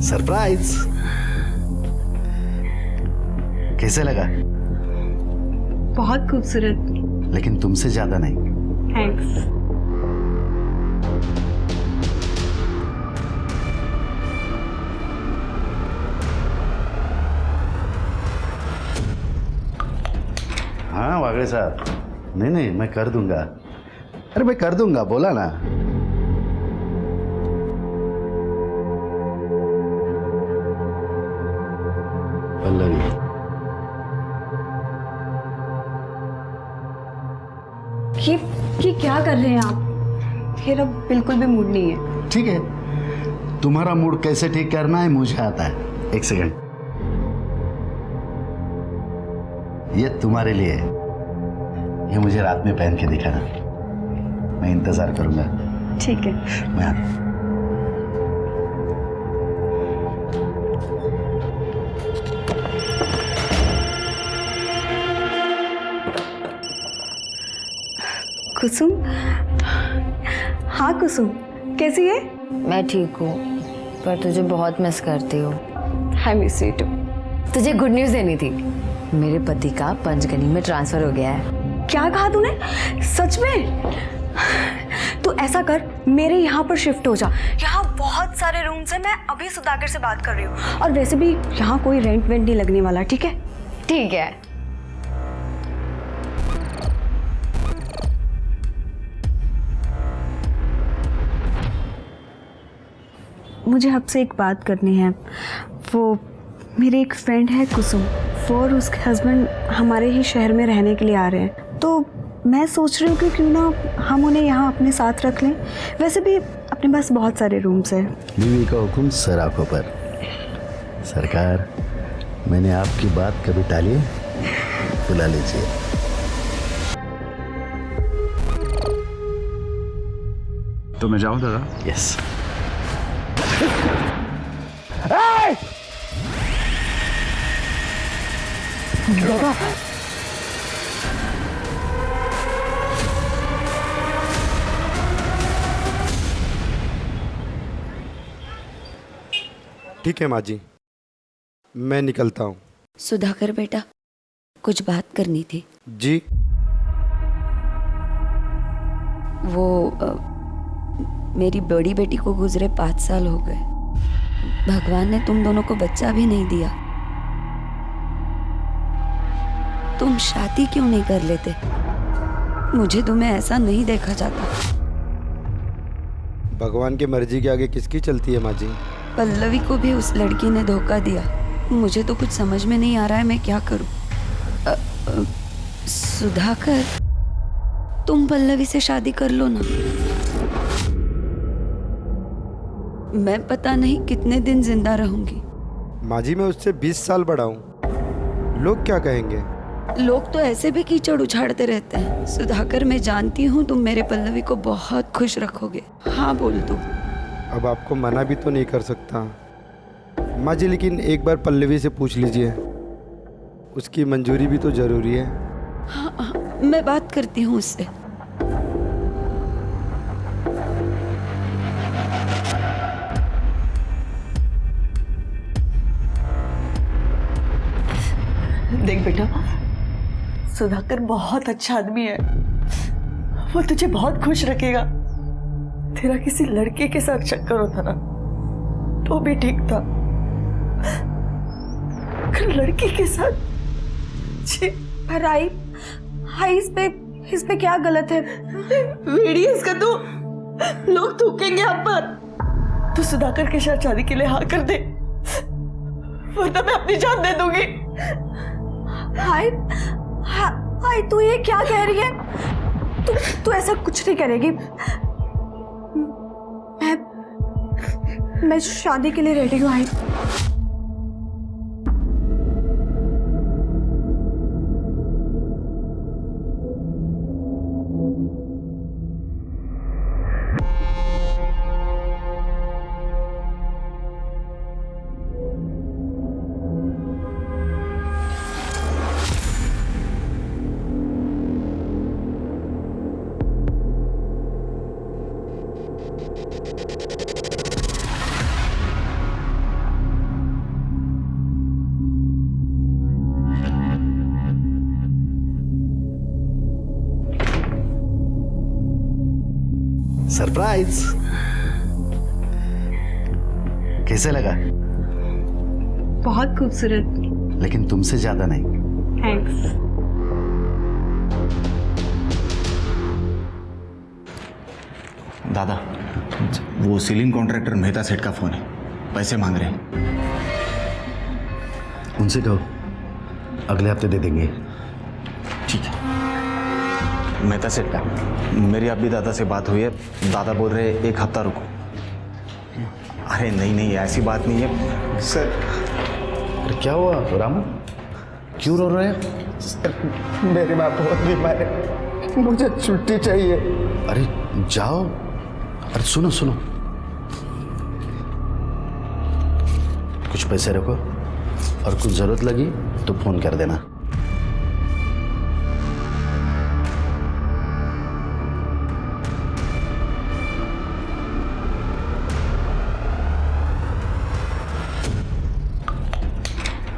Surprise. कैसे लगा? बहुत खूबसूरत। लेकिन तुमसे ज्यादा नहीं। थैंक्स। हाँ वागड़े साहब, नहीं नहीं मैं कर दूंगा। अरे मैं कर दूंगा, बोला ना। पल्लवी, ये क्या कर रहे हैं आप? मेरा बिल्कुल भी मूड नहीं है। ठीक है, तुम्हारा मूड कैसे ठीक करना है मुझे आता है। एक सेकंड, ये तुम्हारे लिए है। ये मुझे रात में पहन के दिखाना, मैं इंतजार करूंगा। ठीक है। मैं आता। कुसुम। हाँ कुसुम, कैसी है? मैं ठीक हूँ, पर तुझे बहुत मिस करती हूँ। I miss you too. तुझे गुड न्यूज़ देनी थी, मेरे पति का पंचगनी में ट्रांसफर हो गया है। क्या कहा तूने? सच में? तो ऐसा कर, मेरे यहाँ पर शिफ्ट हो जा। यहाँ बहुत सारे रूम्स हैं। मैं अभी सुधाकर से बात कर रही हूँ, और वैसे भी यहाँ कोई रेंट वेंट नहीं लगने वाला। ठीक है? ठीक है। मुझे आपसे एक बात करनी है। वो मेरी एक फ्रेंड है कुसुम, वो और उसके हस्बैंड हमारे ही शहर में रहने के लिए आ रहे हैं। तो मैं सोच रही हूँ कि क्यों ना हम उन्हें यहाँ अपने साथ रख लें। वैसे भी अपने पास बहुत सारे रूम्स हैं। बीवी का हुक्म सर आंखों पर। सरकार, मैंने आपकी बात कभी टाली है? बुला लीजिए। तो मैं जाऊं दादा? यस। ठीक है माँ जी, मैं निकलता हूँ। सुधाकर बेटा, कुछ बात करनी थी। जी। वो मेरी बड़ी बेटी को गुजरे 5 साल हो गए। भगवान ने तुम दोनों को बच्चा भी नहीं दिया। तुम शादी क्यों नहीं कर लेते? मुझे तुम्हें ऐसा नहीं देखा जाता। भगवान की मर्जी के आगे किसकी चलती है माँ जी? पल्लवी को भी उस लड़की ने धोखा दिया। मुझे तो कुछ समझ में नहीं आ रहा है, मैं क्या करूं। सुधाकर, तुम पल्लवी से शादी कर लो ना। मैं पता नहीं कितने दिन जिंदा रहूंगी। माँ जी, मैं उससे 20 साल बड़ा हूँ। लोग क्या कहेंगे? लोग तो ऐसे भी कीचड़ उछाड़ते रहते हैं। सुधाकर, मैं जानती हूँ तुम मेरे पल्लवी को बहुत खुश रखोगे। हाँ बोल दो। अब आपको मना भी तो नहीं कर सकता माँ जी, लेकिन एक बार पल्लवी से पूछ लीजिए, उसकी मंजूरी भी तो जरूरी है। हाँ, हाँ, मैं बात करती हूँ उससे। देख बेटा, सुधाकर बहुत अच्छा आदमी है। वो तुझे बहुत खुश रखेगा। तेरा किसी लड़के के साथ चक्कर होता ना तो भी ठीक था, लड़की के साथ जी। पर आई इस पे क्या गलत है? वीडियो इसका तो लोग थूकेंगे आप पर। तू सुधाकर के साथ शादी के लिए हाँ कर दे, वरना मैं अपनी जान दे दूंगी। हाय, तू ये क्या कह रही है? तू ऐसा कुछ नहीं करेगी। मैं शादी के लिए रेडी हूँ। सरप्राइज। कैसे लगा? बहुत खूबसूरत। लेकिन तुमसे ज्यादा नहीं। थैंक्स। दादा, वो सीलिंग कॉन्ट्रैक्टर मेहता सेठ का फोन है, पैसे मांग रहे हैं। उनसे कहो अगले हफ्ते दे देंगे। ठीक है। मेहता सेठ का, मेरी अभी दादा से बात हुई है। दादा बोल रहे हैं 1 हफ्ता रुको। अरे नहीं नहीं, ऐसी बात नहीं है सर। अरे क्या हुआ रामू, क्यों रो रहे हैं? मेरी माँ बहुत बीमार है, मुझे छुट्टी चाहिए। अरे जाओ। अरे सुनो सुनो, कुछ पैसे रखो और कुछ जरूरत लगी तो फोन कर देना।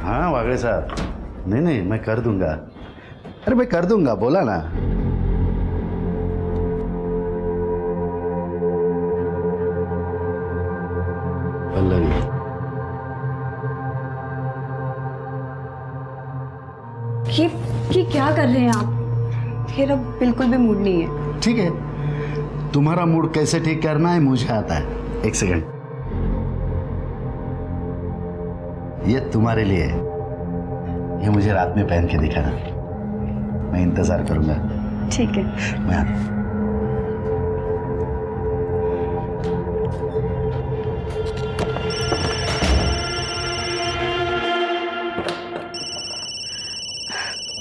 हाँ वागड़े साहब, नहीं नहीं मैं कर दूंगा। अरे मैं कर दूंगा, बोला ना। पल्लवी, ये क्या कर रहे हैं आप? मेरा बिल्कुल भी मूड नहीं है। ठीक है, तुम्हारा मूड कैसे ठीक करना है मुझे आता है। एक सेकंड, ये तुम्हारे लिए है। ये मुझे रात में पहन के दिखाना, मैं इंतजार करूंगा। ठीक है। मैं आता हूं।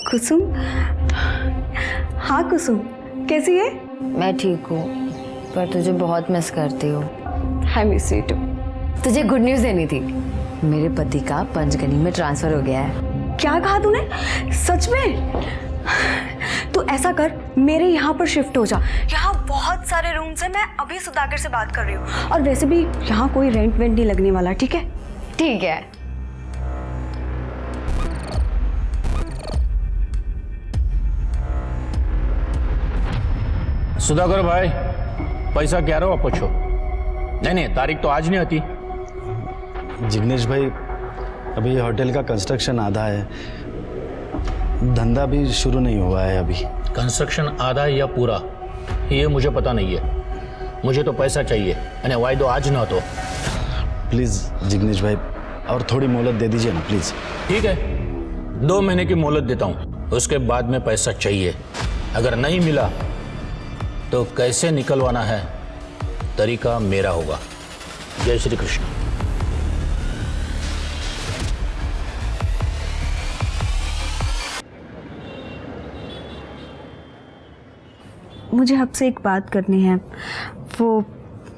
कुसुम। हाँ कुसुम, कैसी है? मैं ठीक हूँ, पर तुझे बहुत मिस करती हूँ। I miss you too. तुझे गुड न्यूज़ देनी थी, मेरे पति का पंचगनी में ट्रांसफर हो गया है। क्या कहा तूने? सच में? तू ऐसा कर, मेरे यहाँ पर शिफ्ट हो जा। यहाँ बहुत सारे रूम्स हैं। मैं अभी सुधाकर से बात कर रही हूँ, और वैसे भी यहाँ कोई रेंट वेंट नहीं लगने वाला। ठीक है? ठीक है। सुधाकर भाई, पैसा क्या रहो आप पूछो। नहीं, तारीख तो आज नहीं आती। जिग्नेश भाई, अभी होटल का कंस्ट्रक्शन आधा है, धंधा भी शुरू नहीं हुआ है अभी। कंस्ट्रक्शन आधा या पूरा ये मुझे पता नहीं है, मुझे तो पैसा चाहिए। यानी वायदो आज ना तो। प्लीज़ जिग्नेश भाई, और थोड़ी मोहलत दे दीजिए ना प्लीज़। ठीक है, 2 महीने की मोहलत देता हूँ, उसके बाद में पैसा चाहिए। अगर नहीं मिला तो कैसे निकलवाना है तरीका मेरा होगा। जय श्री कृष्ण। मुझे आपसे एक बात करनी है। वो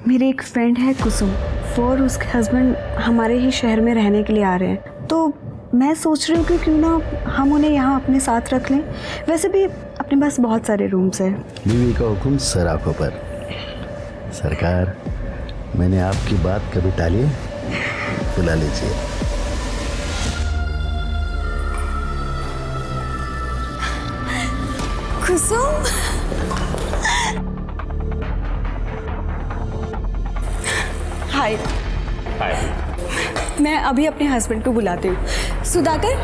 मेरी एक फ्रेंड है कुसुम, वो और उसके हस्बैंड हमारे ही शहर में रहने के लिए आ रहे हैं। तो मैं सोच रही हूँ कि क्यों ना हम उन्हें यहाँ अपने साथ रख लें। वैसे भी अपने पास बहुत सारे रूम्स हैं। बीवी का हुक्म सर आंखों पर। सरकार, मैंने आपकी बात कभी टाली? बुला लीजिए। कुसुम, हाय। मैं अभी अपने हस्बैंड को बुलाती हूँ। Sudhakar,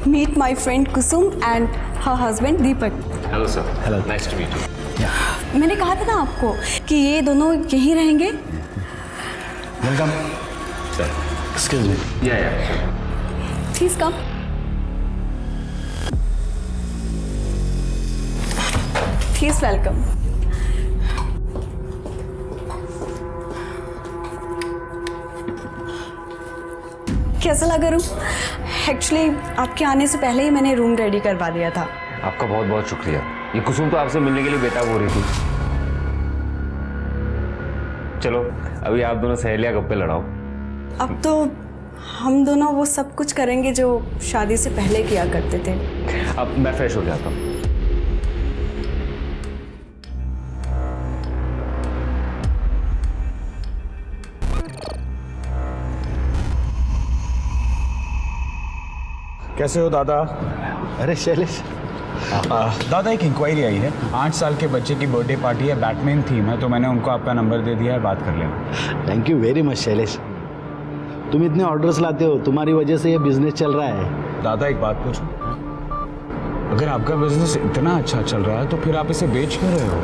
meet my friend Kusum and her husband Deepak. Hello sir. Hello, nice to meet you. मैंने कहा था ना आपको कि ये दोनों यहीं रहेंगे। Welcome sir. Excuse me. या प्लीज कम। Please welcome. कैसा लगा रूम? एक्चुअली आपके आने से पहले ही मैंने रूम रेडी करवा दिया था। आपका बहुत बहुत शुक्रिया। ये कुसुम तो आपसे मिलने के लिए बेताब हो रही थी। चलो अभी आप दोनों सहेलियां गप्पे लड़ाओ। अब तो हम दोनों वो सब कुछ करेंगे जो शादी से पहले किया करते थे। अब मैं फ्रेश हो जाता हूँ। कैसे हो दादा? अरे शैलेश, दादा एक इंक्वायरी आई है, 8 साल के बच्चे की बर्थडे पार्टी है, बैटमैन थीम है, तो मैंने उनको आपका नंबर दे दिया है, बात कर लेना। Thank you very much Shailesh, तुम इतने ऑर्डर्स लाते हो, तुम्हारी वजह से ये बिजनेस चल रहा है। दादा एक बात पूछूं, अगर आपका बिजनेस इतना अच्छा चल रहा है तो फिर आप इसे बेच क्यों रहे हो?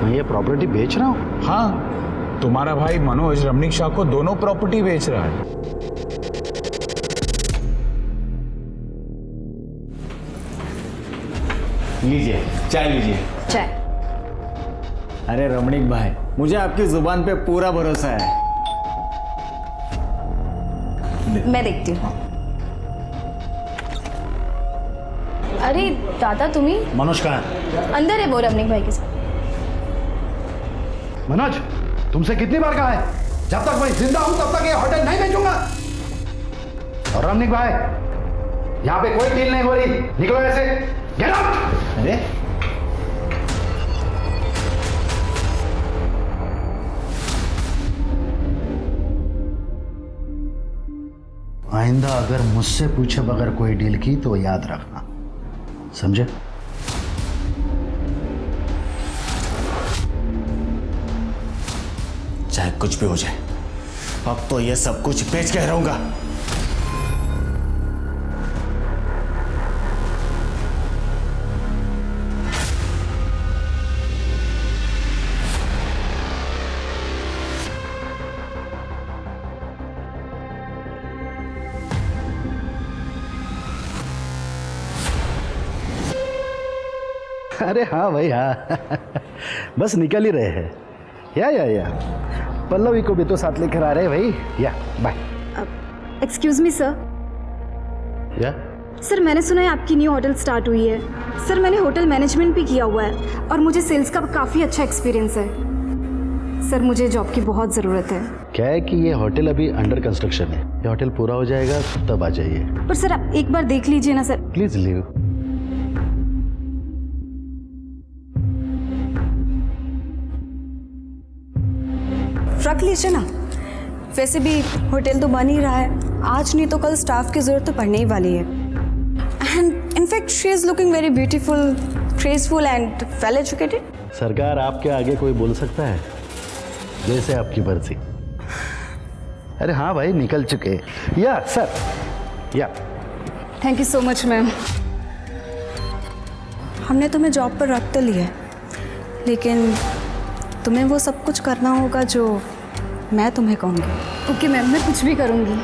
मैं ये प्रॉपर्टी बेच रहा हूँ? हाँ, तुम्हारा भाई मनोज रमणीक शाह को दोनों प्रॉपर्टी बेच रहा है। लीजिए चाय लीजिए। चाय। अरे रमणीक भाई, मुझे आपकी जुबान पे पूरा भरोसा है। मैं देखती हूँ। अरे दादा तुम्ही मनोज कहाँ है? अंदर है वो रमणीक भाई के साथ। मनोज, तुमसे कितनी बार कहा है, जब तक मैं जिंदा हूं तब तक ये होटल नहीं बेचूंगा। और रमणीक भाई, यहाँ पे कोई डील नहीं हो रही, निकलो ऐसे, गेट आउट। अरे आइंदा अगर मुझसे पूछे बगैर कोई डील की तो याद रखना, समझे? चाहे कुछ भी हो जाए, अब तो ये सब कुछ बेच के रहूंगा। अरे हाँ भाई हाँ, बस निकल ही रहे हैं। या पल्लवी को भी तो साथ लेकर आ रहे हैं भाई। या बाय। Excuse me sir. या सर मैंने सुना है आपकी न्यू होटल स्टार्ट हुई है। सर मैंने होटल मैनेजमेंट भी किया हुआ है और मुझे सेल्स का काफ़ी अच्छा एक्सपीरियंस है। सर मुझे जॉब की बहुत ज़रूरत है। क्या है कि ये होटल अभी अंडर कंस्ट्रक्शन है, ये होटल पूरा हो जाएगा तब आ जाइए। पर सर आप एक बार देख लीजिए ना सर। Please leave. रख लीजिए ना, वैसे भी होटल तो बन ही रहा है, आज नहीं तो कल स्टाफ की ज़रूरत तो पड़ने ही वाली है। And in fact she is looking very beautiful, graceful and well educated. सरकार आपके आगे कोई बोल सकता है? जैसे आपकी मर्जी। अरे हाँ भाई, निकल चुके। या सर, या thank you so much ma'am. हमने तुम्हें जॉब पर रख तो लिया है, लेकिन तुम्हें वो सब कुछ करना होगा जो मैं तुम्हें कहूँगी। ओके मैम, मैं कुछ भी करूँगी।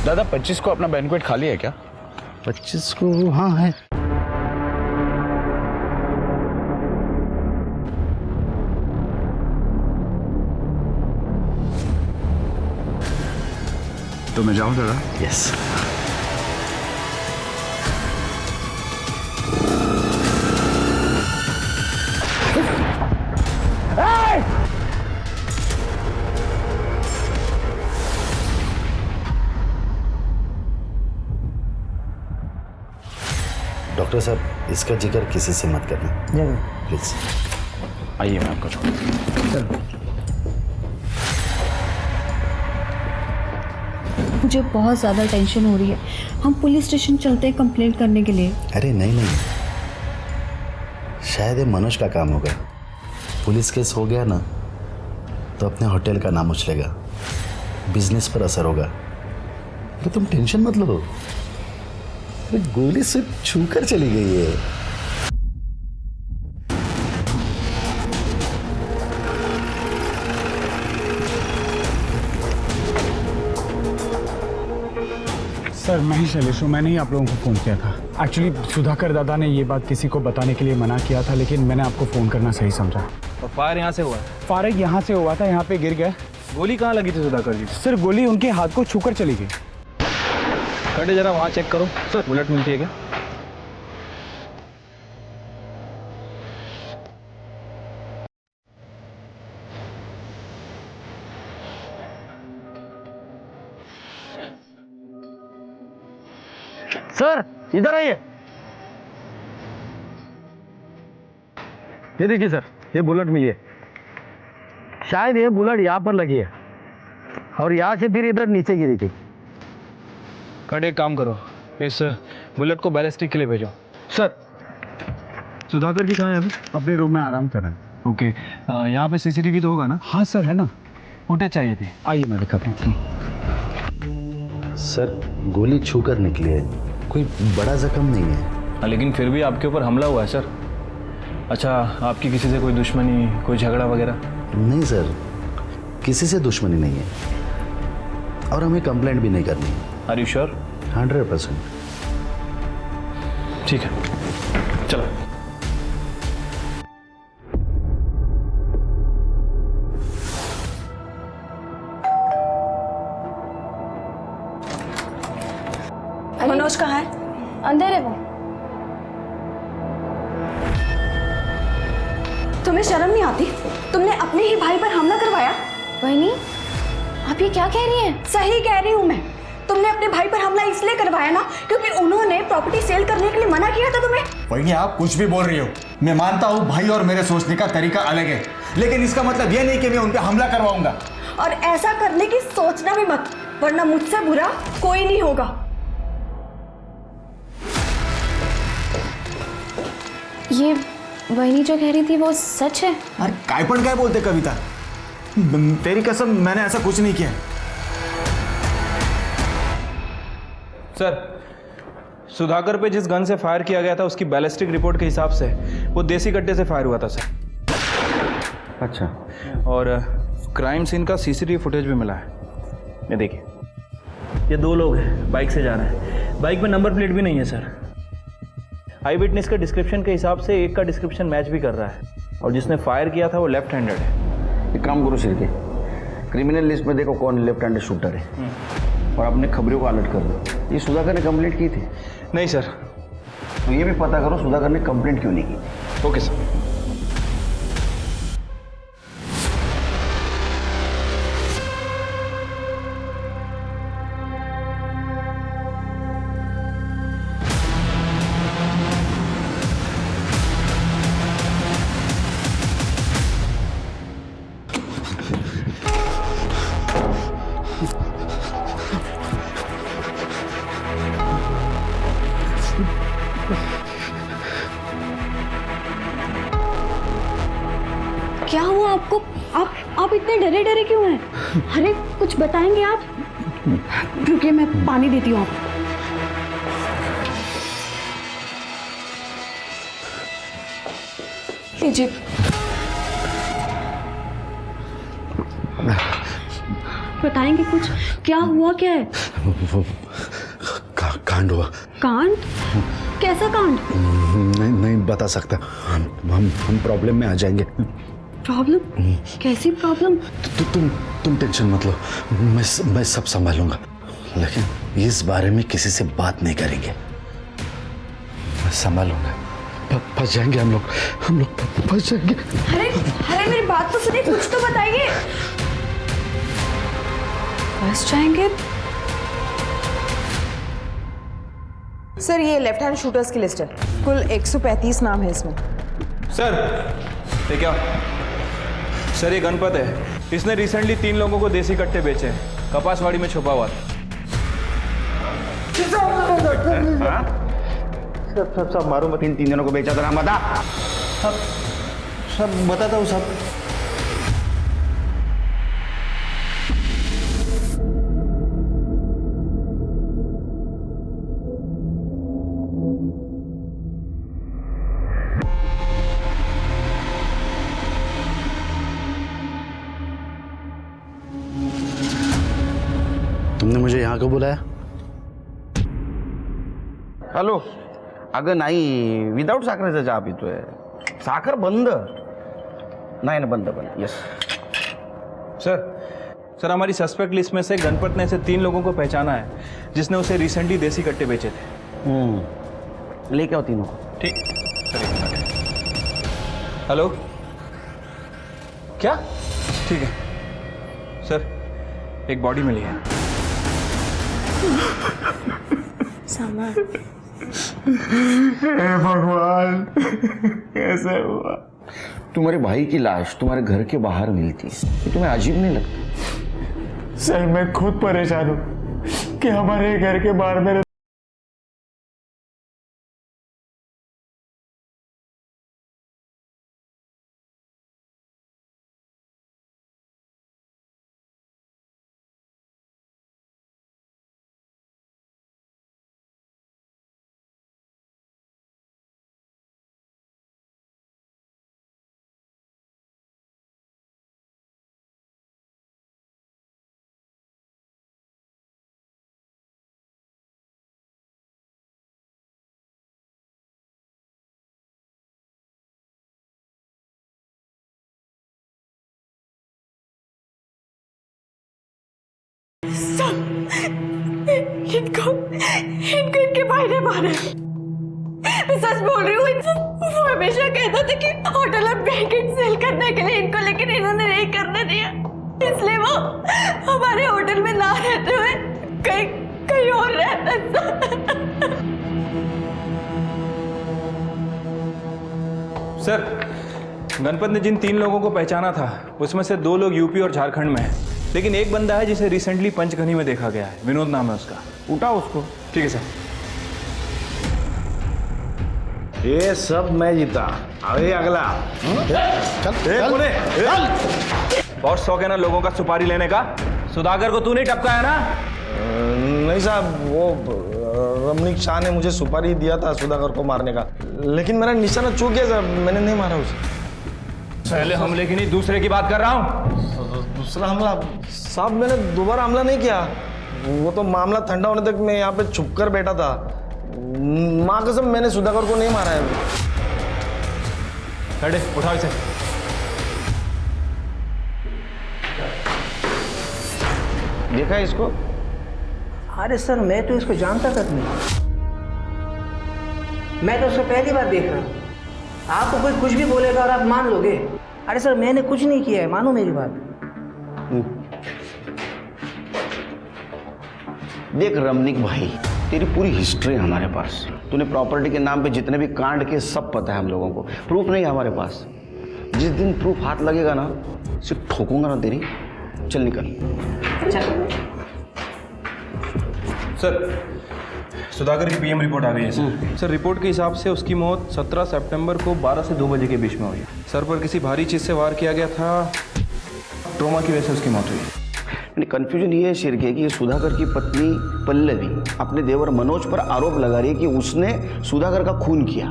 दादा 25 को अपना बैंक्वेट खाली है क्या? 25 को हाँ है। तो मैं जाऊं दादा? यस। डॉक्टर साहब, इसका जिक्र किसी से मत करना प्लीज। आइए मैं आपको छोड़। मुझे बहुत ज़्यादा टेंशन हो रही है, हम पुलिस स्टेशन चलते हैं कंप्लेंट करने के लिए। अरे नहीं, शायद ये मनोज का काम होगा। पुलिस केस हो गया ना तो अपने होटल का नाम उछलेगा, बिजनेस पर असर होगा। अरे तुम टेंशन मत लो, अरे गोली सिर्फ छूकर चली गई है। सर मैं ही शैलेश हूँ, मैंने ही आप लोगों को फ़ोन किया था। एक्चुअली सुधाकर दादा ने ये बात किसी को बताने के लिए मना किया था, लेकिन मैंने आपको फ़ोन करना सही समझा। और फायर यहाँ से हुआ? फायर यहाँ से हुआ था, यहाँ पे गिर गए। गोली कहाँ लगी थी सुधाकर जी? सर गोली उनके हाथ को छूकर चली गई। खड़े जरा वहाँ चेक करो। सर बुलेट मिलती है क्या? सर इधर आइए। ये देखिए सर, ये बुलेट मिली है। शायद ये बुलेट यहाँ पर लगी है और यहाँ से फिर इधर नीचे गिरी थी। कट एक काम करो, इस बुलेट को बैलिस्टिक के लिए भेजो। सर सुधाकर जी कहाँ है अभी? अपने रूम में आराम कर रहे हैं। ओके, यहाँ पे सीसीटीवी तो होगा ना? हाँ सर, है ना। फुटेज चाहिए थी। आइए मैं दिखाता हूँ। सर गोली छू कर निकली है, कोई बड़ा जख्म नहीं है। लेकिन फिर भी आपके ऊपर हमला हुआ है सर। अच्छा, आपकी किसी से कोई दुश्मनी, कोई झगड़ा वगैरह? नहीं सर, किसी से दुश्मनी नहीं है और हमें कंप्लेंट भी नहीं करनी है। Are you sure? 100%। ठीक है, चलो। मनोज कहाँ है? अंदर है वो। तुम्हें शर्म नहीं आती? तुमने अपने ही भाई पर हमला करवाया। वही, आप ये क्या कह रही हैं? सही कह रही हूँ मैं। तुमने अपने भाई पर हमला इसलिए करवाया ना क्योंकि उन्होंने प्रॉपर्टी सेल करने के लिए मना किया था तुम्हें। वही आप कुछ भी बोल रही हो। मैं मानता हूँ भाई और मेरे सोचने का तरीका अलग है, लेकिन इसका मतलब यह नहीं कि मैं उन पर हमला करवाऊंगा। और ऐसा करने की सोचना भी मत, वरना मुझसे बुरा कोई नहीं होगा। ये वही जो कह रही थी वो सच है? अरे काय पण काय बोलते कविता, तेरी कसम मैंने ऐसा कुछ नहीं किया। सर, सुधाकर पे जिस गन से फायर किया गया था उसकी बैलिस्टिक रिपोर्ट के हिसाब से वो देसी कट्टे से फायर हुआ था सर। अच्छा, और क्राइम सीन का सीसीटीवी फुटेज भी मिला है। ये देखिए, ये दो लोग हैं, बाइक से जा रहे हैं। बाइक में नंबर प्लेट भी नहीं है सर। आई विटनेस के डिस्क्रिप्शन के हिसाब से एक का डिस्क्रिप्शन मैच भी कर रहा है और जिसने फायर किया था वो लेफ्ट हैंडेड है। एक काम करो श्रीके, क्रिमिनल लिस्ट में देखो कौन लेफ्ट हैंडेड शूटर है और अपने खबरों को अलर्ट कर दो। ये सुधाकर ने कंप्लेंट की थी? नहीं सर। तो ये भी पता करो सुधाकर ने कंप्लेंट क्यों नहीं की। Okay sir. क्या हुआ आपको? आप इतने डरे डरे क्यों हैं? अरे कुछ बताएंगे आप? रुकिए, मैं पानी देती हूँ आपको। लीजिए। बताएंगे कुछ? क्या हुआ, क्या है? वो कांड हुआ। कांड? कैसा कांड? नहीं बता सकता। हम प्रॉब्लम में आ जाएंगे। प्रॉब्लम? कैसी प्रॉब्लम? तुम टेंशन मत लो, मैं सब संभालूंगा, लेकिन इस बारे में किसी से बात नहीं करेंगे। मैं संभालूंगा। फंस जाएंगे हम लोग फंस जाएंगे। अरे मेरी बात तो सुनिए, कुछ तो बताइए। फंस जाएंगे? सर, ये लेफ्ट हैंड शूटर्स की लिस्ट है। कुल 135 नाम है इसमें। सर, ये क्या? सर, ये गणपत है। इसने रिसेंटली 3 लोगों को देसी कट्टे बेचे हैं। कपासवाड़ी में छुपा हुआ था। सब मारो मत। इन 3 जनों को बेचा था ना, बता। सब बताता हूँ सब। तुमने मुझे यहाँ क्यों बुलाया? हॅलो, अगं नाही, विदाऊट साखरेचा चहा पितोय। साखर बंद नाही ना, बंद यस। सर, हमारी सस्पेक्ट लिस्ट में से गणपत ने ऐसे 3 लोगों को पहचाना है जिसने उसे रिसेंटली देसी कट्टे बेचे थे। लेके आओ तीनों को। ठीक। हेलो, क्या? ठीक है सर, एक बॉडी मिली है। समर, हे भगवान, कैसे हुआ? तुम्हारे भाई की लाश तुम्हारे घर के बाहर मिलती है, ये तुम्हें अजीब नहीं लगता? सर मैं खुद परेशान हूँ कि हमारे घर के बाहर मेरे इनको इनके भाई ने मारा। मैं सच बोल रही हूँ। वो हमेशा कहता था कि होटल में बैंकेट सेल करने के लिए इनको, लेकिन इन्होंने नहीं करने दिया, इसलिए वो हमारे होटल में ना रहते हुए कहीं कहीं और रहता था। सर, गणपत ने जिन 3 लोगों को पहचाना था उसमें से 2 लोग यूपी और झारखंड में हैं, लेकिन एक बंदा है जिसे रिसेंटली पंचगनी में देखा गया है। विनोद नाम है उसका। उठाओ उसको। ठीक है सर। ये सब मैं जीता। अरे अगला बहुत शौक है ना लोगों का सुपारी लेने का। सुधाकर को तू नहीं टपकाया ना? नहीं साहब, वो रमणीक शाह ने मुझे सुपारी दिया था सुधाकर को मारने का, लेकिन मेरा निशाना चूक गया साहब, मैंने नहीं मारा उसे। पहले हमले की नहीं, दूसरे की बात कर रहा हूँ। दूसरा हमला साहब, मैंने दोबारा हमला नहीं किया। वो तो मामला ठंडा होने तक मैं यहाँ पे छुप कर बैठा था। माँ कसम, मैंने सुधाकर को नहीं मारा है। खड़े, उठाओ इसे। देखा इसको? अरे सर, मैं तो इसको जानता तक नहीं। मैं तो उसको पहली बार देख रहा हूँ। आपको कोई कुछ भी बोलेगा और आप मान लोगे? अरे सर, मैंने कुछ नहीं किया है, मानो मेरी बात। देख रमणीक भाई, तेरी पूरी हिस्ट्री है हमारे पास। तूने प्रॉपर्टी के नाम पे जितने भी कांड के सब पता है हम लोगों को। प्रूफ नहीं है हमारे पास। जिस दिन प्रूफ हाथ लगेगा ना, सिर्फ ठोकूंगा ना तेरी। चल निकल। सर, सुधाकर की पीएम रिपोर्ट आ गई है सर। सर, रिपोर्ट के हिसाब से उसकी मौत 17 सितंबर को 12 से 2 बजे के बीच में हुई। सर पर किसी भारी चीज़ से वार किया गया था, ट्रोमा की वजह से उसकी मौत हुई। कन्फ्यूजन ये है शिरके कि सुधाकर की पत्नी पल्लवी अपने देवर मनोज पर आरोप लगा रही है कि उसने सुधाकर का खून किया।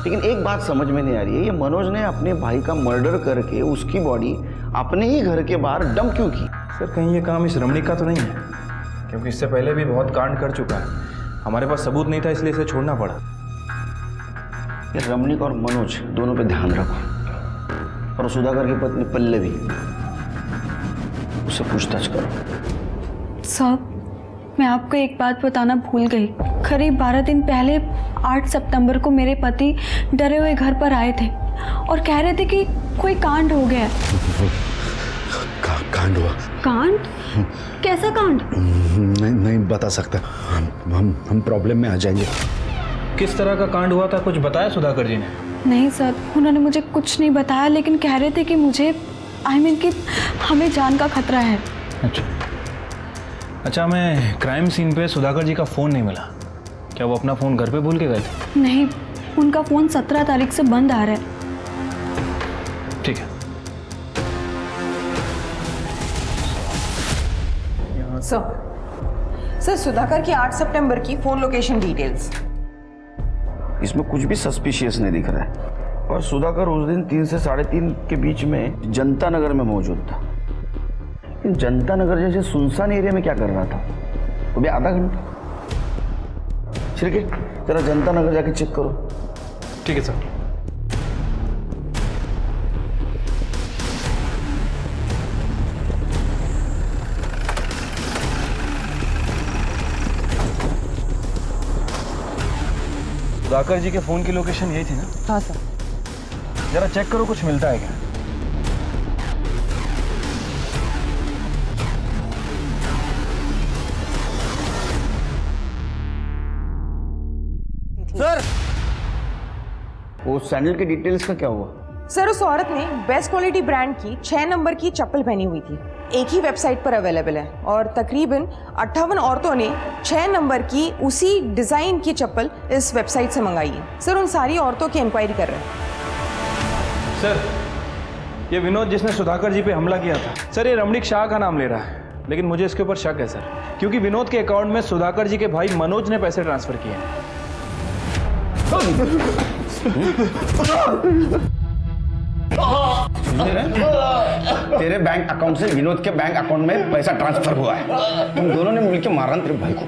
लेकिन एक बात समझ में नहीं आ रही है, ये मनोज ने अपने भाई का मर्डर करके उसकी बॉडी अपने ही घर के बाहर डंप क्यों की? सर, कहीं ये काम इस रमणीक का तो नहीं है? क्योंकि इससे पहले भी बहुत कांड कर चुका है। हमारे पास सबूत नहीं था, इसलिए इसे छोड़ना पड़ा। ये रमणीक और मनोज दोनों पे ध्यान रखो, और सुधाकर की पत्नी पल्लवी, उससे पूछताछ करो। साहब, मैं आपको एक बात बताना भूल गई। करीब 12 दिन पहले 8 सितंबर को मेरे पति डरे हुए घर पर आए थे और कह रहे थे कि कोई कांड हो गया। कांड हुआ? कांड? कैसा कांड? नहीं बता सकता। हम प्रॉब्लम में आ जाएंगे। किस तरह का कांड हुआ था, कुछ बताया सुधाकर जी ने? नहीं सर, उन्होंने मुझे कुछ नहीं बताया, लेकिन कह रहे थे कि मुझे कि हमें जान का खतरा है। अच्छा, हमें क्राइम सीन पे सुधाकर जी का फ़ोन नहीं मिला। क्या वो अपना फ़ोन घर पे भूल के गए थे? नहीं, उनका फ़ोन 17 तारीख से बंद आ रहा है। ठीक है। सर, सुधाकर की 8 सितंबर की फ़ोन लोकेशन डिटेल्स। इसमें कुछ भी सस्पिशियस नहीं दिख रहा है। और सुधाकर उस दिन 3 से 3:30 के बीच में जनता नगर में मौजूद था। लेकिन जनता नगर जैसे सुनसान एरिया में क्या कर रहा था? वो भी आधा घंटा। ठीक है, जरा जनता नगर जाके चेक करो। ठीक है सर। सुधाकर जी के फ़ोन की लोकेशन यही थी ना? हाँ सर। जरा चेक करो, कुछ मिलता है क्या? सैंडल के डिटेल्स का क्या हुआ? सर उस औरत ने बेस्ट क्वालिटी ब्रांड की 6 नंबर की चप्पल पहनी हुई थी, एक ही वेबसाइट पर अवेलेबल है, और तकरीबन 58 औरतों ने 6 नंबर की उसी डिज़ाइन की चप्पल इस वेबसाइट से मंगाई है। सर उन सारी औरतों की इंक्वायरी कर रहे हैं। सर ये विनोद जिसने सुधाकर जी पे हमला किया था, सर ये रमणीक शाह का नाम ले रहा है, लेकिन मुझे इसके ऊपर शक है सर, क्योंकि विनोद के अकाउंट में सुधाकर जी के भाई मनोज ने पैसे ट्रांसफर किए हैं। तेरे बैंक अकाउंट से विनोद के बैंक अकाउंट में पैसा ट्रांसफर हुआ है। तुम दोनों ने मिलकर मारा तेरे भाई को।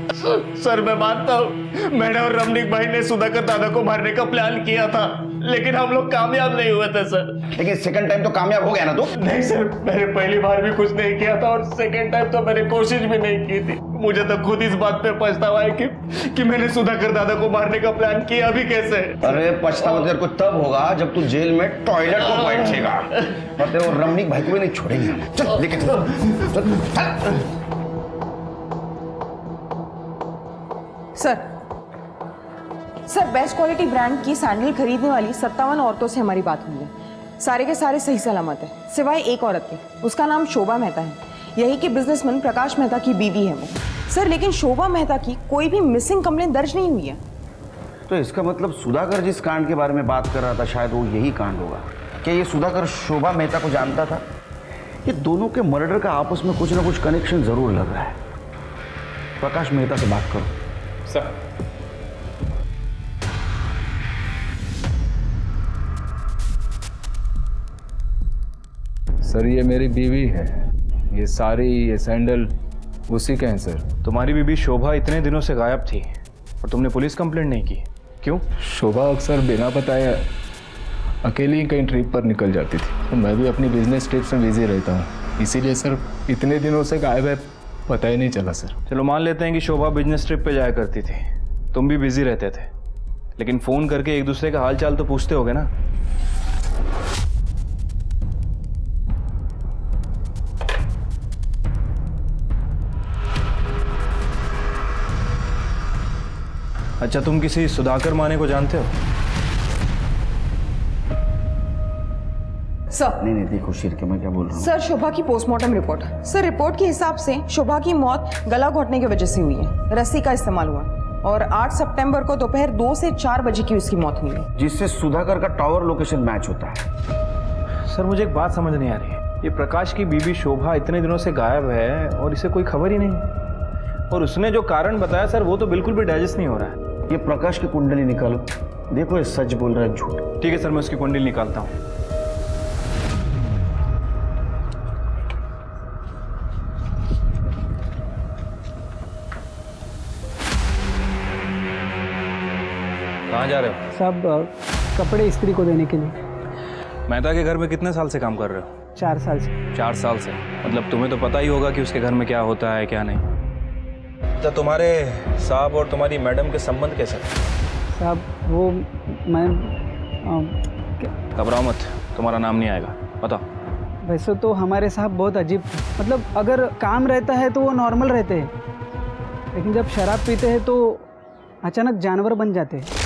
सर मैं मानता हूँ, मैंने और रमणीक भाई ने सुधाकर दादा को मारने का प्लान किया था, लेकिन हम लोग कामयाब नहीं हुए थे सर। लेकिन सेकंड टाइम तो कामयाब हो गया ना तू? नहीं सर, मैंने पहली बार भी कुछ नहीं किया था और सेकंड टाइम तो मैंने कोशिश भी नहीं की थी। मुझे तो खुद इस बात पे पछतावा है कि मैंने सुधाकर दादा को मारने का प्लान किया भी कैसे। अरे पछतावा तेरे को तब होगा जब तू जेल में टॉयलेट को बैठेगा, और तेरे रमणीक भाई को भी नहीं छोड़ेंगे हम। चल लेके चल, चल, चल। सर बेस्ट क्वालिटी ब्रांड की सैंडल खरीदने वाली 57 औरतों से हमारी बात हुई है। सारे के सारे सही सलामत है, सिवाय एक औरत के। उसका नाम शोभा मेहता है, यही कि बिजनेसमैन प्रकाश मेहता की बीवी है वो। सर लेकिन शोभा मेहता की कोई भी मिसिंग कंप्लेंट दर्ज नहीं हुई है। तो इसका मतलब सुधाकर जिस कांड के बारे में बात कर रहा था, शायद वो यही कांड होगा। क्या ये सुधाकर शोभा मेहता को जानता था? ये दोनों के मर्डर का आपस में कुछ ना कुछ कनेक्शन जरूर लग रहा है। प्रकाश मेहता से बात करो। सर सर ये मेरी बीवी है, ये साड़ी ये सैंडल उसी के हैं सर। तुम्हारी बीबी शोभा इतने दिनों से गायब थी और तुमने पुलिस कंप्लेंट नहीं की, क्यों? शोभा अक्सर बिना बताए अकेली ही कहीं ट्रिप पर निकल जाती थी, तो मैं भी अपनी बिजनेस ट्रिप्स में बिजी रहता हूँ, इसीलिए सर इतने दिनों से गायब है, पता ही नहीं चला सर। चलो मान लेते हैं कि शोभा बिजनेस ट्रिप पे जाया करती थी, तुम भी बिजी रहते थे, लेकिन फ़ोन करके एक दूसरे का हाल चाल तो पूछते होगे ना? अच्छा तुम किसी सुधाकर माने को जानते हो? सर नहीं देखो शिरके, मैं क्या बोल रहा हूँ। सर शोभा की पोस्टमार्टम रिपोर्ट। सर रिपोर्ट के हिसाब से शोभा की मौत गला घोटने की वजह से हुई है, रस्सी का इस्तेमाल हुआ, और 8 सितंबर को दोपहर 2 से 4 बजे की उसकी मौत हुई है, जिससे सुधाकर का टावर लोकेशन मैच होता है। सर मुझे एक बात समझ नहीं आ रही है, ये प्रकाश की बीबी शोभा इतने दिनों से गायब है और इसे कोई खबर ही नहीं, और उसने जो कारण बताया सर वो तो बिल्कुल भी डाइजेस्ट नहीं हो रहा है। ये प्रकाश की कुंडली निकालो, देखो ये सच बोल रहा है झूठ। ठीक है सर, मैं उसकी कुंडली निकालता हूँ। कहाँ जा रहे हो? सब कपड़े इस्त्री को देने के लिए। मेहता के घर में कितने साल से काम कर रहे हो? 4 साल से। 4 साल से, मतलब तुम्हें तो पता ही होगा कि उसके घर में क्या होता है क्या नहीं। तो तुम्हारे साहब और तुम्हारी मैडम के संबंध कैसे थे? साहब वो मैं घबराओ मत, तुम्हारा नाम नहीं आएगा, बताओ। वैसे तो हमारे साहब बहुत अजीब थे, मतलब अगर काम रहता है तो वो नॉर्मल रहते हैं, लेकिन जब शराब पीते हैं तो अचानक जानवर बन जाते हैं।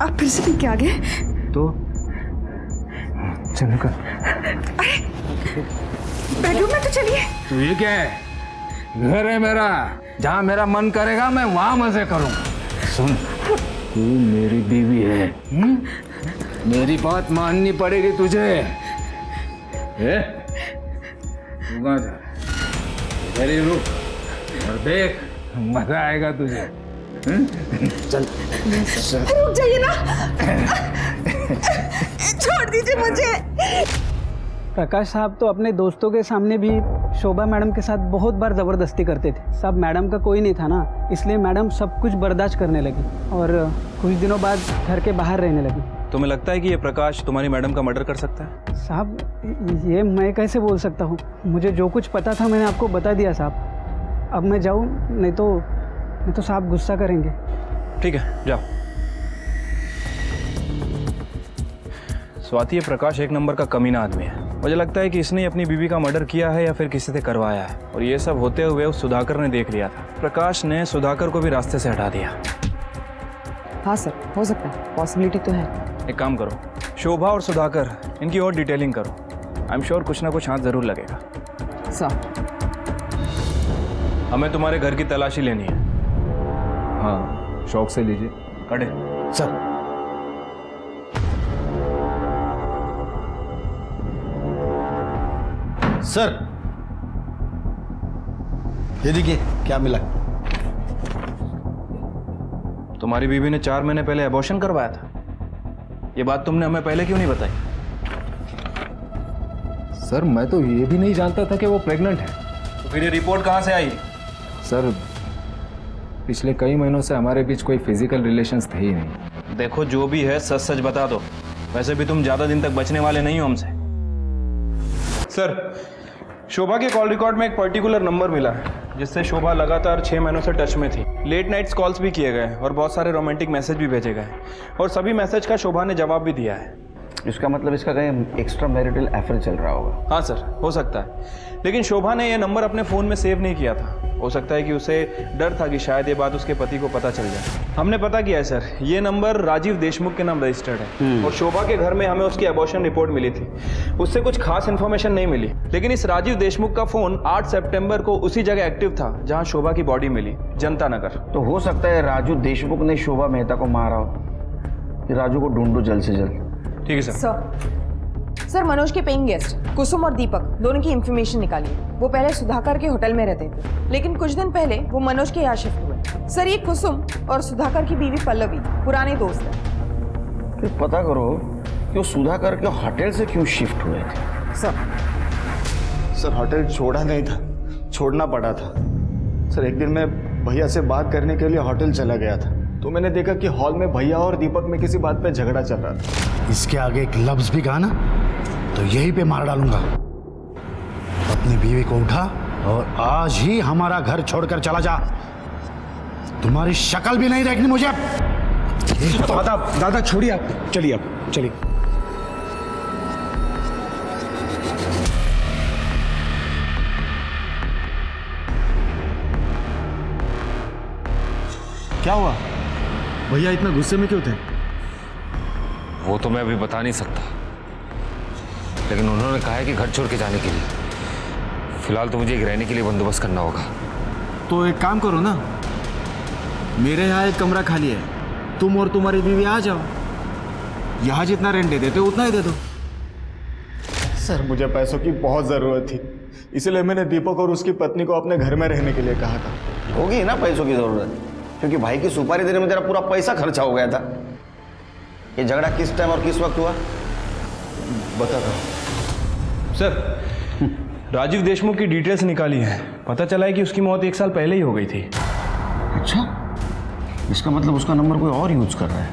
आप फिर से पी के आ गए? तो चलो कर। अरे बेडरूम में तो चलिए। तो ये क्या है? घर है मेरा, जहाँ मेरा मन करेगा मैं वहाँ मजे करूँ। सुन, तू मेरी बीवी है, मेरी बात माननी पड़ेगी तुझे। तू कहाँ जा? इधर ही रुक और देख, मजा आएगा तुझे। चल रुक जाइए ना, छोड़ दीजिए मुझे। प्रकाश साहब तो अपने दोस्तों के सामने भी शोभा मैडम के साथ बहुत बार ज़बरदस्ती करते थे। साहब मैडम का कोई नहीं था ना, इसलिए मैडम सब कुछ बर्दाश्त करने लगी और कुछ दिनों बाद घर के बाहर रहने लगी। तुम्हें लगता है कि ये प्रकाश तुम्हारी मैडम का मर्डर कर सकता है? साहब ये मैं कैसे बोल सकता हूँ, मुझे जो कुछ पता था मैंने आपको बता दिया साहब। अब मैं जाऊँ, नहीं तो साहब गुस्सा करेंगे। ठीक है जाओ। स्वाति, ये प्रकाश एक नंबर का कमीना आदमी है, मुझे लगता है कि इसने ही अपनी बीवी का मर्डर किया है या फिर किसी से करवाया है, और ये सब होते हुए उस सुधाकर ने देख लिया था। प्रकाश ने सुधाकर को भी रास्ते से हटा दिया। हाँ सर, हो सकता है, पॉसिबिलिटी तो है। एक काम करो, शोभा और सुधाकर इनकी और डिटेलिंग करो। आई एम श्योर कुछ ना कुछ हाथ जरूर लगेगा। सर, हमें तुम्हारे घर की तलाशी लेनी है। हाँ, शौक से लीजिए। कड़े सर। सर, ये देखिए क्या मिला। तुम्हारी बीवी ने 4 महीने पहले अबॉर्शन करवाया था। ये बात तुमने हमें पहले क्यों नहीं बताई? सर, मैं तो ये भी नहीं जानता था कि वो प्रेग्नेंट है। तो फिर ये रिपोर्ट कहाँ से आई? सर, पिछले कई महीनों से हमारे बीच कोई फिजिकल रिलेशंस थे ही नहीं। देखो, जो भी है सच सच बता दो। वैसे भी तुम ज्यादा दिन तक बचने वाले नहीं हो हमसे। सर, शोभा के कॉल रिकॉर्ड में एक पर्टिकुलर नंबर मिला है जिससे शोभा लगातार 6 महीनों से टच में थी। लेट नाइट्स कॉल्स भी किए गए और बहुत सारे रोमांटिक मैसेज भी भेजे गए, और सभी मैसेज का शोभा ने जवाब भी दिया है। इसका मतलब इसका कहीं एक्स्ट्रा मैरिटल अफेयर चल रहा होगा। हाँ सर, हो सकता है, लेकिन शोभा ने यह नंबर अपने फ़ोन में सेव नहीं किया था। हो सकता है कि उसे डर था कि शायद ये बात उसके पति को पता चल जाए। हमने पता किया है सर, ये नंबर राजीव देशमुख के नाम रजिस्टर्ड है, और शोभा के घर में हमें उसकी अबॉर्शन रिपोर्ट मिली थी। उससे कुछ खास इन्फॉर्मेशन नहीं मिली, लेकिन इस राजीव देशमुख का फ़ोन 8 सितंबर को उसी जगह एक्टिव था जहाँ शोभा की बॉडी मिली, जनता नगर। तो हो सकता है राजू देशमुख ने शोभा मेहता को मारा हो। कि राजू को ढूंढो जल्द से जल्द। ठीक है सर। सर, मनोज के पेइंग गेस्ट कुसुम और दीपक दोनों की इंफॉर्मेशन निकालिए। वो पहले सुधाकर के होटल में रहते थे, लेकिन कुछ दिन पहले वो मनोज के यहाँ शिफ्ट हुए। सर, ये कुसुम और सुधाकर की बीवी पल्लवी पुराने दोस्त हैं। फिर पता करो कि वो सुधाकर के होटल से क्यों शिफ्ट हुए थे। सर, होटल छोड़ा नहीं था, छोड़ना पड़ा था। सर, एक दिन मैं भैया से बात करने के लिए होटल चला गया था, तो मैंने देखा कि हॉल में भैया और दीपक में किसी बात पे झगड़ा चल रहा था। इसके आगे एक लफ्ज भी कहा ना तो यहीं पे मार डालूंगा। अपनी बीवी को उठा और आज ही हमारा घर छोड़कर चला जा। तुम्हारी शक्ल भी नहीं देखनी मुझे। दादा छोड़िए आप, चलिए आप चलिए। क्या हुआ? भैया इतना गुस्से में क्यों थे? वो तो मैं अभी बता नहीं सकता, लेकिन उन्होंने कहा है कि घर छोड़ के जाने के लिए। फिलहाल तो मुझे एक रहने के लिए बंदोबस्त करना होगा। तो एक काम करो ना, मेरे यहाँ एक कमरा खाली है, तुम और तुम्हारी बीवी आ जाओ। यहाँ जितना रेंट दे देते उतना ही दे दो। सर, मुझे पैसों की बहुत ज़रूरत थी, इसलिए मैंने दीपक और उसकी पत्नी को अपने घर में रहने के लिए कहा था। होगी ना पैसों की ज़रूरत, क्योंकि भाई की सुपारी देने में तेरा पूरा पैसा खर्चा हो गया था। ये झगड़ा किस टाइम और किस वक्त हुआ बता दो। सर, राजीव देशमुख की डिटेल्स निकाली है, पता चला है कि उसकी मौत 1 साल पहले ही हो गई थी। अच्छा, इसका मतलब उसका नंबर कोई और यूज कर रहा है।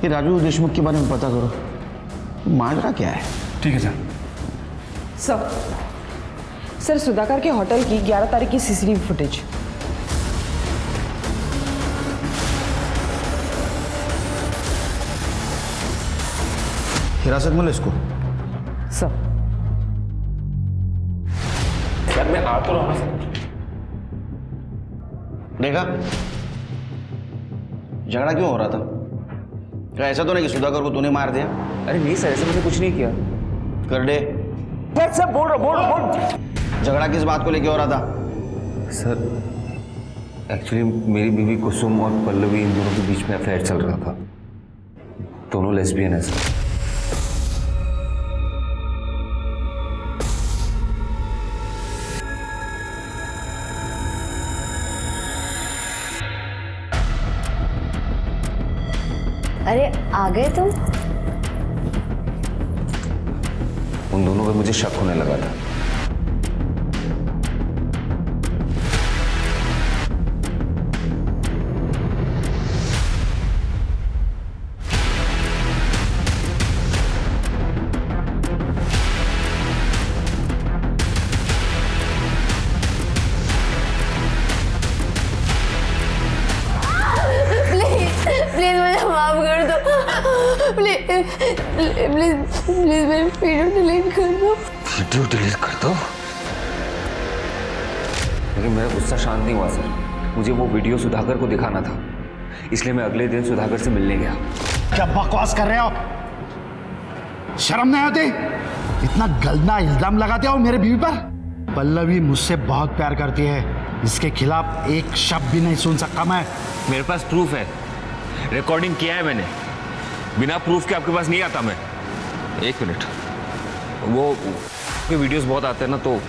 ये राजू देशमुख के बारे में पता करो, माजरा क्या है। ठीक है सर। सर, सुधाकर के होटल की 11 तारीख की सीसीटीवी फुटेज। हिरासत में लो इसको। सर, यार मैं आ तो रहा। देखा झगड़ा क्यों हो रहा था? क्या ऐसा तो नहीं कि सुधाकर को तूने मार दिया? अरे नहीं सर, ऐसा मैंने कुछ नहीं किया। कर दे। सर बोल। झगड़ा किस बात को लेके हो रहा था? सर, एक्चुअली मेरी बीवी कुसुम और पल्लवी, इन दोनों के बीच में अफेयर चल रहा था। दोनों लेस्बियन है सर। अरे आ गए तुम? उन दोनों पे मुझे शक होने लगा था। प्लीज मुझे माफ कर दो। प्लीज प्लीज मेरी वीडियो डिलीट कर दो। वीडियो डिलीट कर दो? लेकिन मेरा गुस्सा शांत नहीं हुआ सर। मुझे वो वीडियो सुधाकर को दिखाना था, इसलिए मैं अगले दिन सुधाकर से मिलने गया। क्या बकवास कर रहे हो? शर्म नहीं आती? इतना गंदा इल्जाम लगाते हो मेरे बीवी पर। पल्लवी मुझसे बहुत प्यार करती है, इसके खिलाफ एक शब्द भी नहीं सुन सकता मैं। मेरे पास प्रूफ है, रिकॉर्डिंग किया है मैंने। बिना प्रूफ के आपके पास नहीं आता मैं। एक मिनट, वो वीडियोस बहुत आते हैं ना तो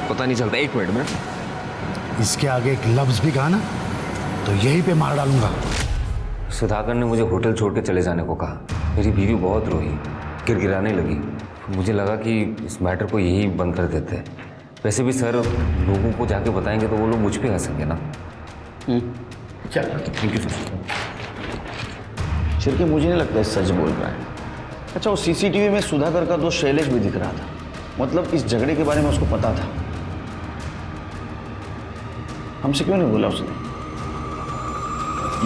पता नहीं चलता। एक मिनट में इसके आगे एक लफ्ज भी कहा ना तो यहीं पे मार डालूंगा। सुधाकर ने मुझे होटल छोड़ के चले जाने को कहा। मेरी बीवी बहुत रोई, गिड़गिड़ाने लगी। मुझे लगा कि इस मैटर को यही बंद कर देते हैं। वैसे भी सर, लोगों को जाके बताएंगे तो वो लोग मुझ पे हंसेंगे ना। चल, थैंक यू सर। छिड़के मुझे नहीं लगता सच बोल रहा है। अच्छा, वो सीसीटीवी में सुधाकर का दोस्त शैलेश भी दिख रहा था, मतलब इस झगड़े के बारे में उसको पता था। हमसे क्यों नहीं बोला उसने?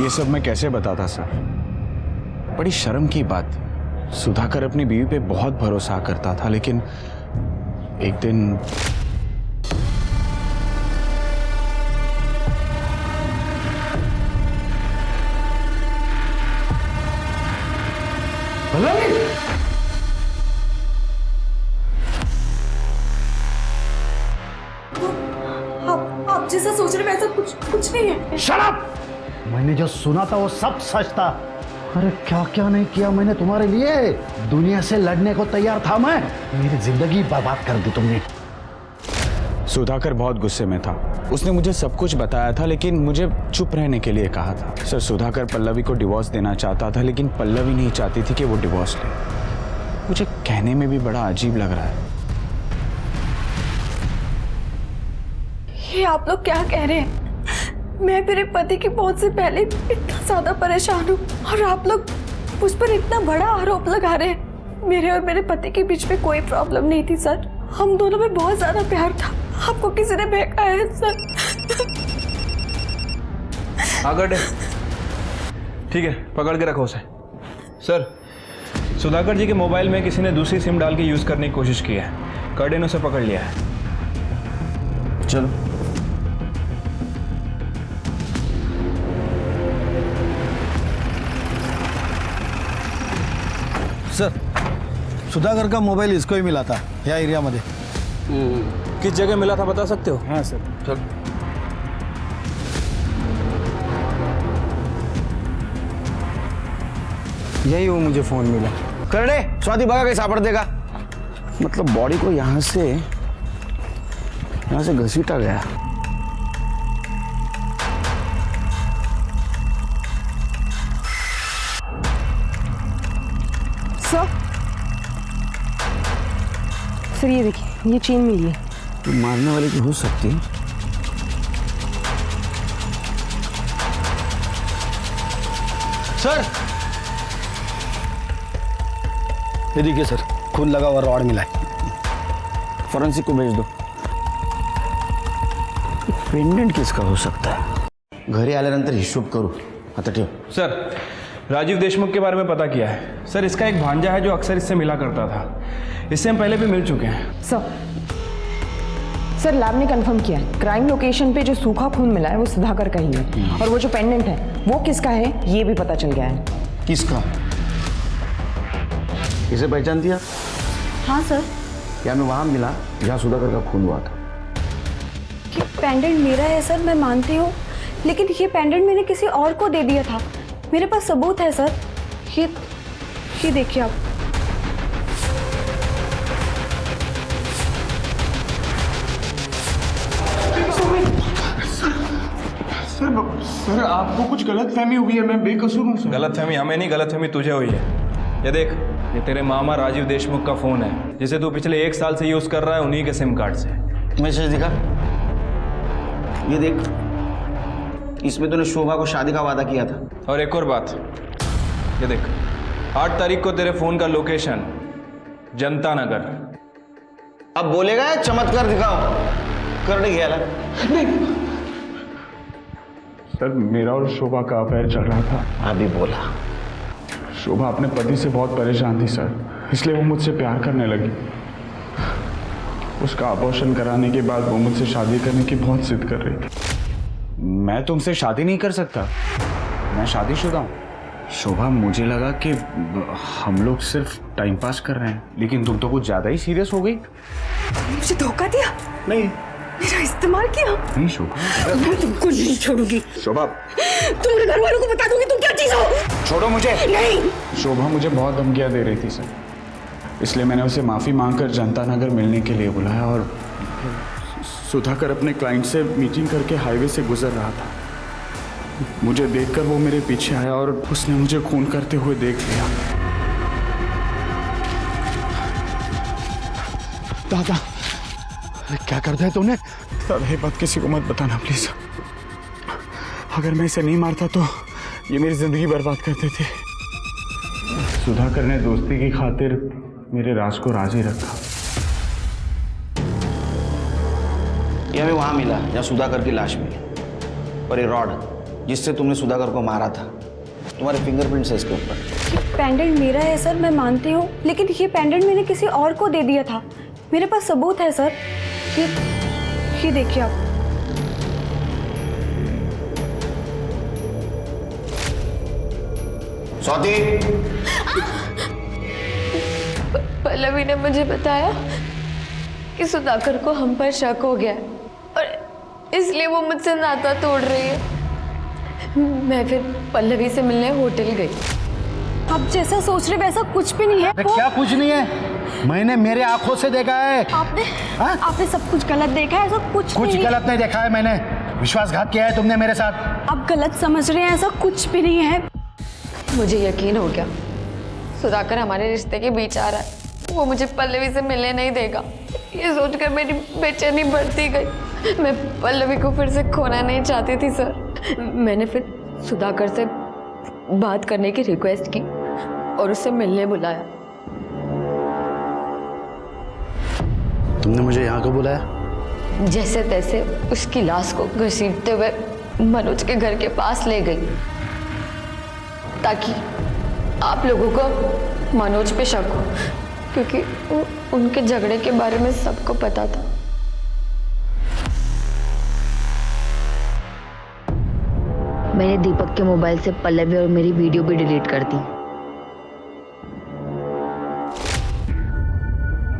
ये सब मैं कैसे बताता सर? बड़ी शर्म की बात। सुधाकर अपनी बीवी पे बहुत भरोसा करता था, लेकिन एक दिन आप जैसा सोच रहे वैसा कुछ नहीं है। Shut up! मैंने जो सुना था वो सब सच था। अरे क्या क्या नहीं किया मैंने तुम्हारे लिए। दुनिया से लड़ने को तैयार था मैं। मेरी जिंदगी बर्बाद कर दी तुमने। सुधाकर बहुत गुस्से में था। उसने मुझे सब कुछ बताया था, लेकिन मुझे चुप रहने के लिए कहा था। सर, सुधाकर पल्लवी को डिवोर्स देना चाहता था, लेकिन पल्लवी नहीं चाहती थी कि वो डिवोर्स ले। मुझे कहने में भी बड़ा अजीब लग रहा है। ये आप लोग क्या कह रहे हैं? मैं मेरे पति की मौत से पहले इतना ज्यादा परेशान हूँ और आप लोग मुझ पर इतना बड़ा आरोप लगा रहे हैं। मेरे और मेरे पति के बीच में कोई प्रॉब्लम नहीं थी सर। हम दोनों में बहुत ज्यादा प्यार था। आपको किसी ने बहकाया है सर। आगे ठीक है, पकड़ के रखो उसे। सर, सुधाकर जी के मोबाइल में किसी ने दूसरी सिम डाल के यूज करने की कोशिश की है। कर्डे ने उसे पकड़ लिया है। चलो। सर, सुधाकर का मोबाइल इसको ही मिला था या एरिया मध्ये। किस जगह मिला था बता सकते हो? हाँ सर। चल। यही वो मुझे फोन मिला। करने स्वाति बगा कहीं सापड़ देगा। मतलब बॉडी को यहाँ से घसीटा गया। सर ये देखिए, ये चेन मिली है। तो मारने वाले की हो सकती है। सर, ये देखिए सर, खून लगा हुआ रॉड मिला है। फॉरेंसिक को भेज दो। पेंडेंट किसका हो सकता है? घरी आल्यानंतर हिशोब करू। आता ठेव। सर, राजीव देशमुख के बारे में पता किया है। सर, इसका एक भांजा है जो अक्सर इससे मिला करता था। इससे हम पहले भी मिल चुके हैं। सर लैब ने कंफर्म किया है, क्राइम लोकेशन पे जो सूखा खून मिला है वो सुधाकर का ही है। और वो जो पेंडेंट है वो किसका है ये भी पता चल गया है। किसका? इसे पहचानती है? हाँ सर। क्या मैं वहां मिला जहाँ सुधाकर का खून हुआ था? ये पेंडेंट मेरा है सर, मैं मानती हूँ, लेकिन ये पेंडेंट मैंने किसी और को दे दिया था। मेरे पास सबूत है सर। ये देखिए आप। सर आपको कुछ गलतफहमी हुई है, मैं बेकसूर हूँ सर। गलतफहमी हमें नहीं, गलतफहमी तुझे हुई है। ये देख, ये तेरे मामा राजीव देशमुख का फोन है जिसे तू पिछले 1 साल से यूज कर रहा है उन्हीं के सिम कार्ड से। मैसेज दिखा। ये देख, इसमें तूने शोभा को शादी का वादा किया था। और एक और बात, ये देख, 8 तारीख को तेरे फोन का लोकेशन जनता नगर। अब बोलेगा चमत्कार दिखाओ। करने गया सर, मेरा और शोभा का अफेयर चल रहा था। अभी बोला। शोभा अपने पति से बहुत परेशान थी सर, इसलिए वो मुझसे प्यार करने लगी। उसका अबॉर्शन कराने के बाद वो मुझसे शादी करने की बहुत जिद कर रही थी। मैं तुमसे शादी नहीं कर सकता, मैं शादीशुदा हूँ। शोभा, मुझे लगा कि हम लोग सिर्फ टाइम पास कर रहे हैं, लेकिन तुम तो कुछ ज्यादा ही सीरियस हो गई। मुझे धोखा दिया? नहीं। मेरा इस्तेमाल किया? नहीं शोभा, मैं तुमको नहीं छोड़ूंगी। शोभा, तुम्हारे घर वालों को बता दूंगी तुम क्या चीज हो। छोड़ो मुझे। नहीं। शोभा मुझे बहुत धमकियां दे रही थी सर, इसलिए मैंने उसे माफ़ी मांगकर जनता नगर मिलने के लिए बुलाया और सुधाकर अपने क्लाइंट से मीटिंग करके हाईवे से गुजर रहा था। मुझे देखकर वो मेरे पीछे आया और उसने मुझे खून करते हुए देख लिया। दादा, क्या कर दिया तूने? दादा, ये बात किसी को मत बताना प्लीज। अगर मैं इसे नहीं मारता तो ये मेरी जिंदगी बर्बाद कर देते। सुधाकर ने दोस्ती की खातिर मेरे राज को राज ही रखा। ये हमें वहां मिला जहाँ सुधाकर की लाश मिली, और ये रॉड जिससे तुमने सुधाकर को मारा था, तुम्हारे फिंगरप्रिंट्स है इसके ऊपर। पेंडेंट मेरा है सर, मैं मानती हूँ, लेकिन ये पेंडेंट मैंने किसी और को दे दिया था। मेरे पास सबूत है सर। ये देखिए आप। स्वाति, पल्लवी ने मुझे बताया कि सुधाकर को हम पर शक हो गया और इसलिए वो मुझसे नाता तोड़ रही है। मैं फिर पल्लवी से मिलने होटल गई। आप जैसा सोच रहे वैसा कुछ भी नहीं है। क्या कुछ नहीं है? मैंने मेरे आंखों से देखा है। आपने सब कुछ गलत देखा है, ऐसा कुछ नहीं। गलत नहीं देखा है मैंने। विश्वासघात किया है तुमने मेरे साथ। आप गलत समझ रहे हैं, ऐसा कुछ भी नहीं है। मुझे यकीन हो गया सुधाकर हमारे रिश्ते के बीच आ रहा है। वो मुझे पल्लवी से मिलने नहीं देगा। ये सोचकर मेरी बेचैनी बढ़ती गई। मैं पल्लवी को फिर से खोना नहीं चाहती थी सर। मैंने फिर सुधाकर से बात करने की रिक्वेस्ट की और उससे मिलने बुलाया। तुमने मुझे यहाँ क्यों बुलाया? जैसे तैसे उसकी लाश को घसीटते हुए मनोज के घर के पास ले गई ताकि आप लोगों को मनोज पे शक हो, क्योंकि उनके झगड़े के बारे में सबको पता था। मैंने दीपक के मोबाइल से पल्लवी और मेरी वीडियो भी डिलीट कर दी।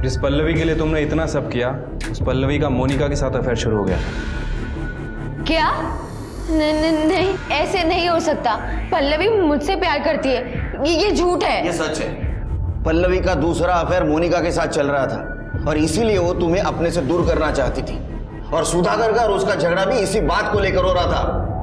जिस पल्लवी के लिए तुमने इतना सब किया, उस पल्लवी का मोनिका के साथ अफेयर शुरू हो गया। क्या? नहीं, ऐसे नहीं हो सकता। पल्लवी मुझसे प्यार करती है। ये झूठ है। ये सच है। पल्लवी का दूसरा अफेयर मोनिका के साथ चल रहा था और इसीलिए वो तुम्हें अपने से दूर करना चाहती थी, और सुधाकर का और उसका झगड़ा भी इसी बात को लेकर हो रहा था।